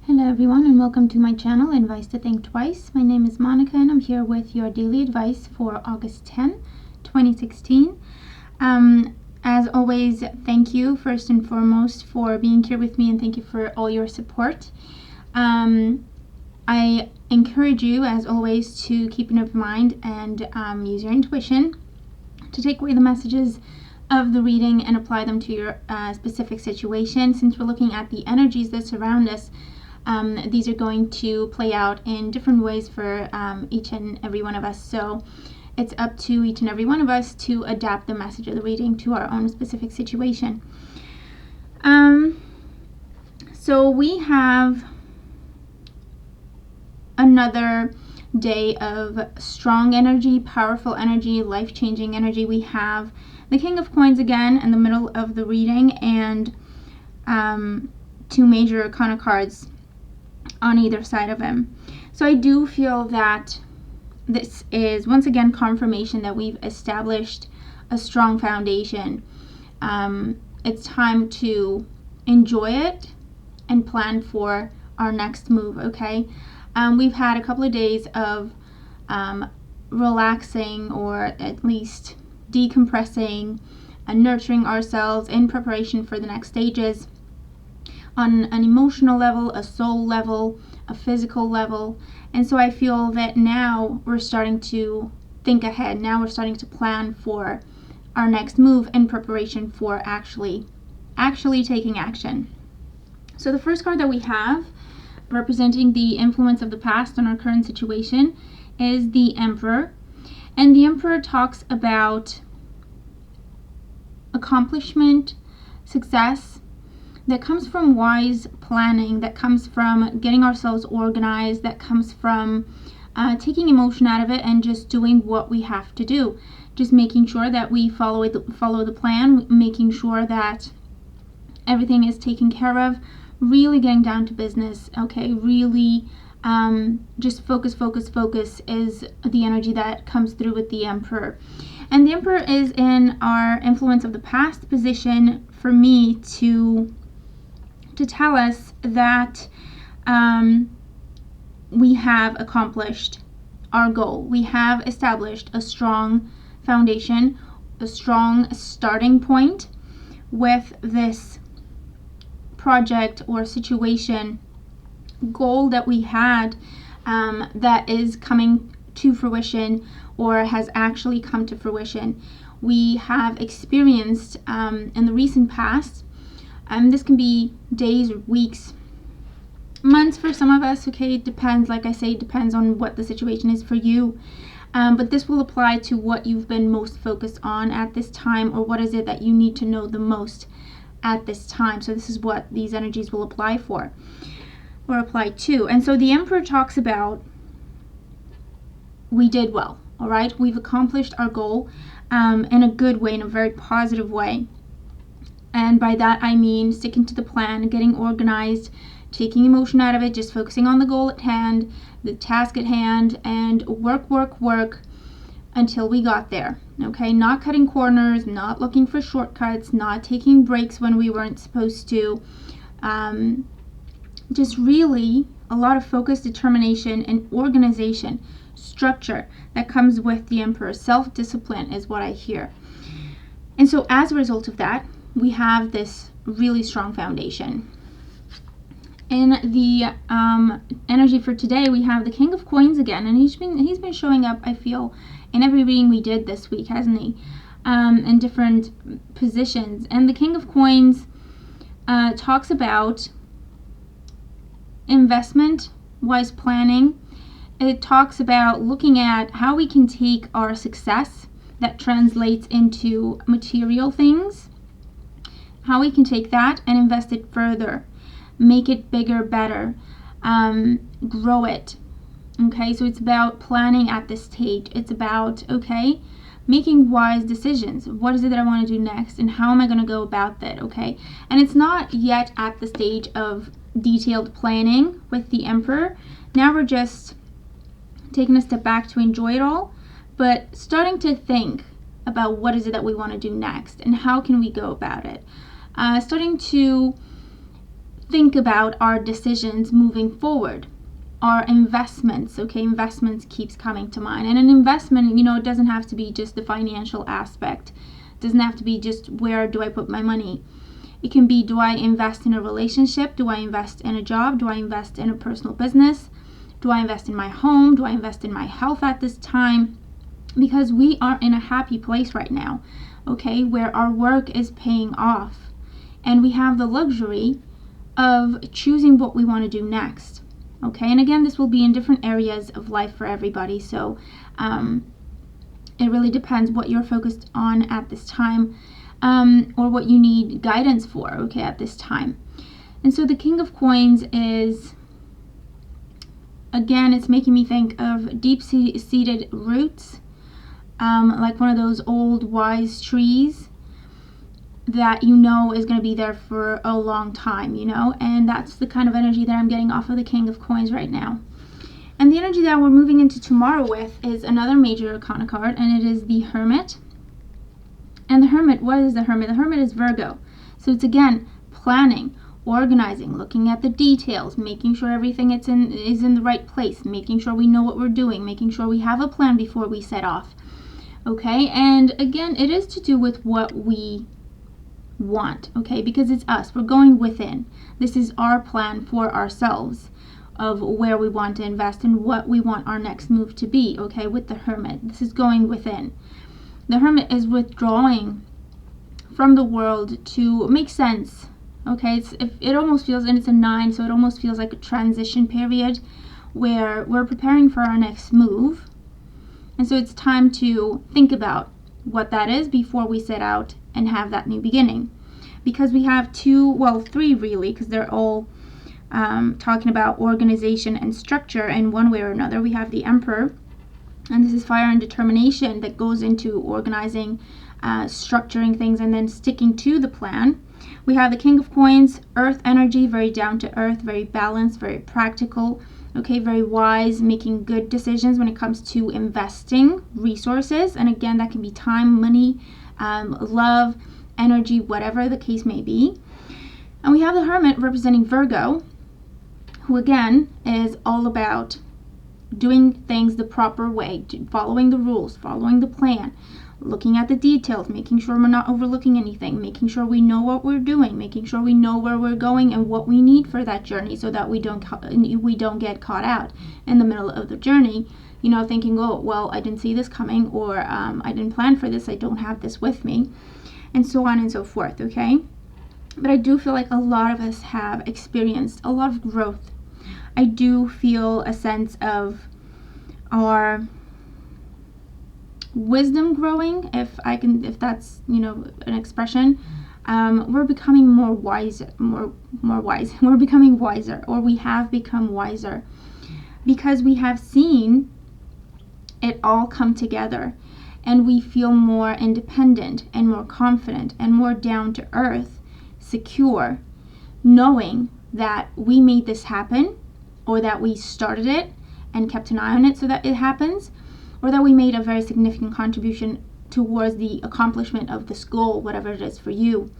Hello everyone and welcome to my channel, Advice to Think Twice. My name is Monica and I'm here with your daily advice for August 10, 2016. As always, thank you first and foremost for being here with me and thank you for all your support. I encourage you, as always, to keep an open mind and use your intuition to take away the messages of the reading and apply them to your specific situation. Since we're looking at the energies that surround us, these are going to play out in different ways for each and every one of us. So it's up to each and every one of us to adapt the message of the reading to our own specific situation. So we have another day of strong energy, powerful energy, life-changing energy. We have the King of Coins again in the middle of the reading, and two major arcana cards on either side of him. So I do feel that this is once again confirmation that we've established a strong foundation. It's time to enjoy it and plan for our next move, okay? We've had a couple of days of relaxing, or at least decompressing and nurturing ourselves in preparation for the next stages on an emotional level, a soul level, a physical level. And so I feel that now we're starting to think ahead. Now we're starting to plan for our next move in preparation for actually taking action. So the first card that we have, representing the influence of the past on our current situation, is the Emperor. And the Emperor talks about accomplishment, success, that comes from wise planning, that comes from getting ourselves organized, that comes from taking emotion out of it and just doing what we have to do. Just making sure that we follow the plan, making sure that everything is taken care of, really getting down to business, okay? Really just focus is the energy that comes through with the Emperor. And the Emperor is in our influence of the past position for me to tell us that we have accomplished our goal. We have established a strong foundation, a strong starting point with this project or situation, goal that we had that is coming to fruition or has actually come to fruition. We have experienced in the recent past, this can be days or weeks, months for some of us, okay? It depends, like I say, it depends on what the situation is for you. But this will apply to what you've been most focused on at this time, or what is it that you need to know the most at this time. So this is what these energies will apply for, or apply to. And so the Emperor talks about, we did well, all right? We've accomplished our goal in a good way, in a very positive way. And by that I mean sticking to the plan, getting organized, taking emotion out of it, just focusing on the goal at hand, the task at hand, and work until we got there. Okay, not cutting corners, not looking for shortcuts, not taking breaks when we weren't supposed to. Just really a lot of focus, determination, and organization, structure that comes with the Emperor. Self-discipline is what I hear. And so as a result of that, we have this really strong foundation. In the energy for today, we have the King of Coins again, and he's been showing up, I feel, in every reading we did this week, hasn't he? In different positions. And the King of Coins talks about investment, wise planning. It talks about looking at how we can take our success that translates into material things, how we can take that and invest it further, make it bigger, better, grow it. Okay, so it's about planning at this stage. It's about, okay, making wise decisions. What is it that I want to do next, and how am I going to go about that, okay? And it's not yet at the stage of detailed planning with the Emperor. Now we're just taking a step back to enjoy it all, but starting to think about what is it that we want to do next and how can we go about it. Starting to think about our decisions moving forward. Our investments, okay, investments keeps coming to mind. And an investment, it doesn't have to be just the financial aspect. It doesn't have to be just where do I put my money. It can be, do I invest in a relationship? Do I invest in a job? Do I invest in a personal business? Do I invest in my home? Do I invest in my health at this time? Because we are in a happy place right now, okay, where our work is paying off. And we have the luxury of choosing what we want to do next. Okay, and again, this will be in different areas of life for everybody. So it really depends what you're focused on at this time, or what you need guidance for, okay, at this time. And so the King of Coins is, again, it's making me think of deep-seated roots, like one of those old wise trees that is going to be there for a long time, and that's the kind of energy that I'm getting off of the King of Coins right now. And the energy that we're moving into tomorrow with is another major arcana card, and it is the Hermit. And the Hermit, what is the Hermit? The Hermit is Virgo. So it's, again, planning, organizing, looking at the details, making sure everything is in the right place, making sure we know what we're doing, making sure we have a plan before we set off. Okay, and again, it is to do with what we want, okay, because it's us. We're going within. This is our plan for ourselves of where we want to invest and what we want our next move to be, okay, with the Hermit. This is going within. The Hermit is withdrawing from the world to make sense, okay. It almost feels, and it's a 9, so it almost feels like a transition period where we're preparing for our next move. And so it's time to think about what that is before we set out and have that new beginning. Because we have 3 really, because they're all talking about organization and structure in one way or another. We have the Emperor, and this is fire and determination that goes into organizing, structuring things, and then sticking to the plan. We have the King of Coins, earth energy, very down to earth, very balanced, very practical, okay, very wise, making good decisions when it comes to investing resources. And again, that can be time, money, love, energy, whatever the case may be. And we have the Hermit representing Virgo, who again is all about doing things the proper way, following the rules, following the plan, looking at the details, making sure we're not overlooking anything, making sure we know what we're doing, making sure we know where we're going and what we need for that journey, so that we don't get caught out in the middle of the journey, thinking, oh, well, I didn't see this coming, or I didn't plan for this, I don't have this with me, and so on and so forth, okay? But I do feel like a lot of us have experienced a lot of growth. I do feel a sense of our wisdom growing, if that's an expression. We're becoming more wise. We're becoming wiser, or we have become wiser, because we have seen it all come together, and we feel more independent and more confident and more down to earth, secure, knowing that we made this happen, or that we started it and kept an eye on it so that it happens, or that we made a very significant contribution towards the accomplishment of this goal, whatever it is for you.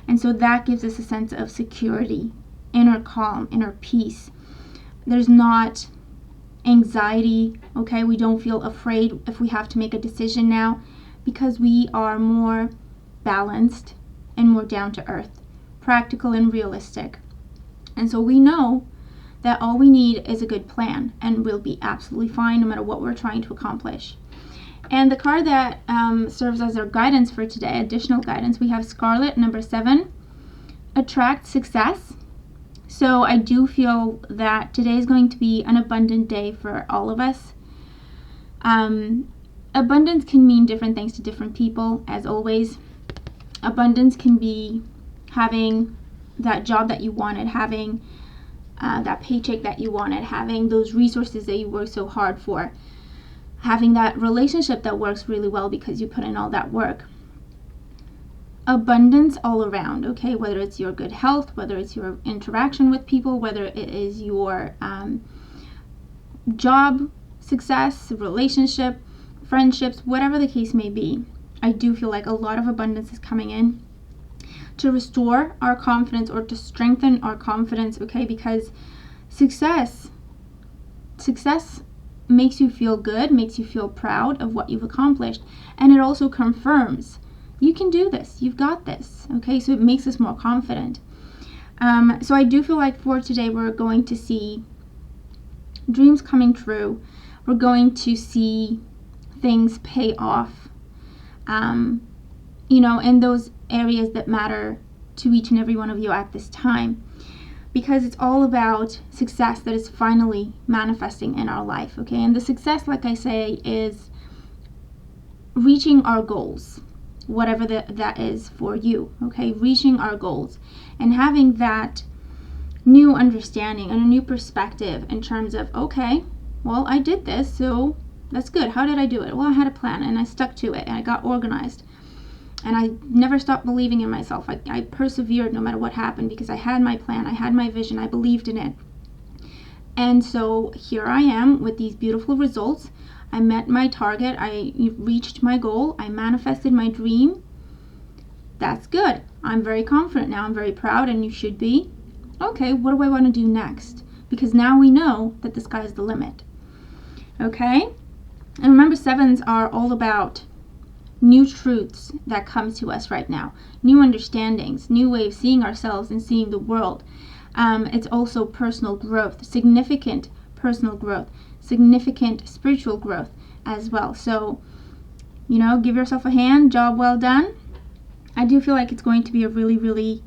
And so that gives us a sense of security, inner calm, inner peace. There's not anxiety, okay? We don't feel afraid if we have to make a decision now, because we are more balanced and more down to earth, practical and realistic. And so we know that all we need is a good plan, and we'll be absolutely fine no matter what we're trying to accomplish. And the card that serves as our guidance for today, additional guidance, we have Scarlet, number 7, attract success. So I do feel that today is going to be an abundant day for all of us. Abundance can mean different things to different people, as always. Abundance can be having that job that you wanted, having that paycheck that you wanted, having those resources that you worked so hard for, having that relationship that works really well because you put in all that work. Abundance all around, okay? Whether it's your good health, whether it's your interaction with people, whether it is your job success, relationship, friendships, whatever the case may be. I do feel like a lot of abundance is coming in to restore our confidence or to strengthen our confidence, okay? Because success makes you feel good, makes you feel proud of what you've accomplished, and it also confirms you can do this, you've got this, okay? So it makes us more confident. So I do feel like for today we're going to see dreams coming true. We're going to see things pay off, in those areas that matter to each and every one of you at this time, because it's all about success that is finally manifesting in our life, okay? And the success, like I say, is reaching our goals, whatever that is for you, okay? Reaching our goals and having that new understanding and a new perspective in terms of, okay, well, I did this, so that's good. How did I do it? Well, I had a plan and I stuck to it and I got organized. And I never stopped believing in myself. I persevered no matter what happened because I had my plan, I had my vision, I believed in it. And so here I am with these beautiful results. I met my target, I reached my goal, I manifested my dream. That's good. I'm very confident now, I'm very proud, and you should be. Okay, what do I want to do next? Because now we know that the sky's the limit. Okay? And remember, sevens are all about new truths that come to us right now, new understandings, new way of seeing ourselves and seeing the world. It's also personal growth, significant personal growth, significant spiritual growth as well. So, give yourself a hand, job well done. I do feel like it's going to be a really, really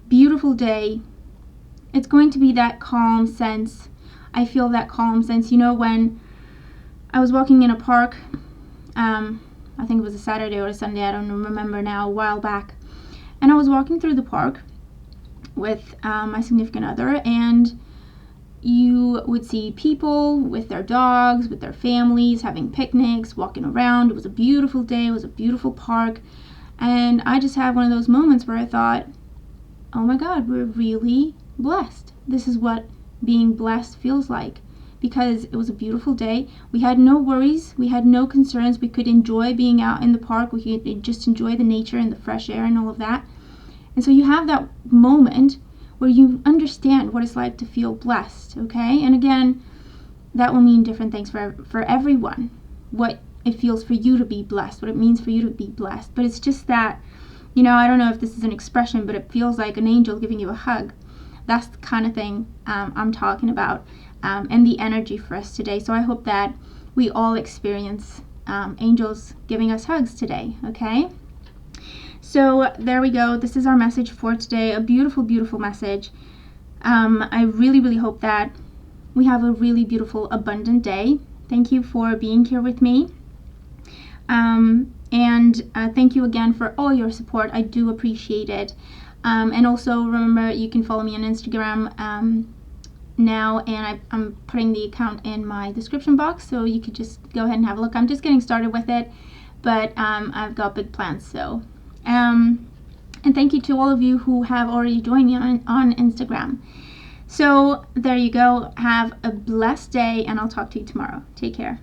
beautiful day. It's going to be that calm sense. I feel that calm sense. When I was walking in a park, I think it was a Saturday or a Sunday, I don't remember now, a while back. And I was walking through the park with my significant other, and you would see people with their dogs, with their families, having picnics, walking around. It was a beautiful day, it was a beautiful park. And I just had one of those moments where I thought, oh my God, we're really blessed. This is what being blessed feels like. Because it was a beautiful day. We had no worries. We had no concerns. We could enjoy being out in the park. We could just enjoy the nature and the fresh air and all of that. And so you have that moment where you understand what it's like to feel blessed, okay? And again, that will mean different things for everyone. What it feels for you to be blessed, what it means for you to be blessed. But it's just that, I don't know if this is an expression, but it feels like an angel giving you a hug. That's the kind of thing I'm talking about. And the energy for us today. So I hope that we all experience angels giving us hugs today, okay? So there we go. This is our message for today. A beautiful, beautiful message. I really, really hope that we have a really beautiful, abundant day. Thank you for being here with me. And thank you again for all your support. I do appreciate it. And also remember, you can follow me on Instagram now, and I'm putting the account in my description box, so you could just go ahead and have a look. I'm just getting started with it, but I've got big plans. So and thank you to all of you who have already joined me on Instagram. So there you go. Have a blessed day, and I'll talk to you tomorrow. Take care.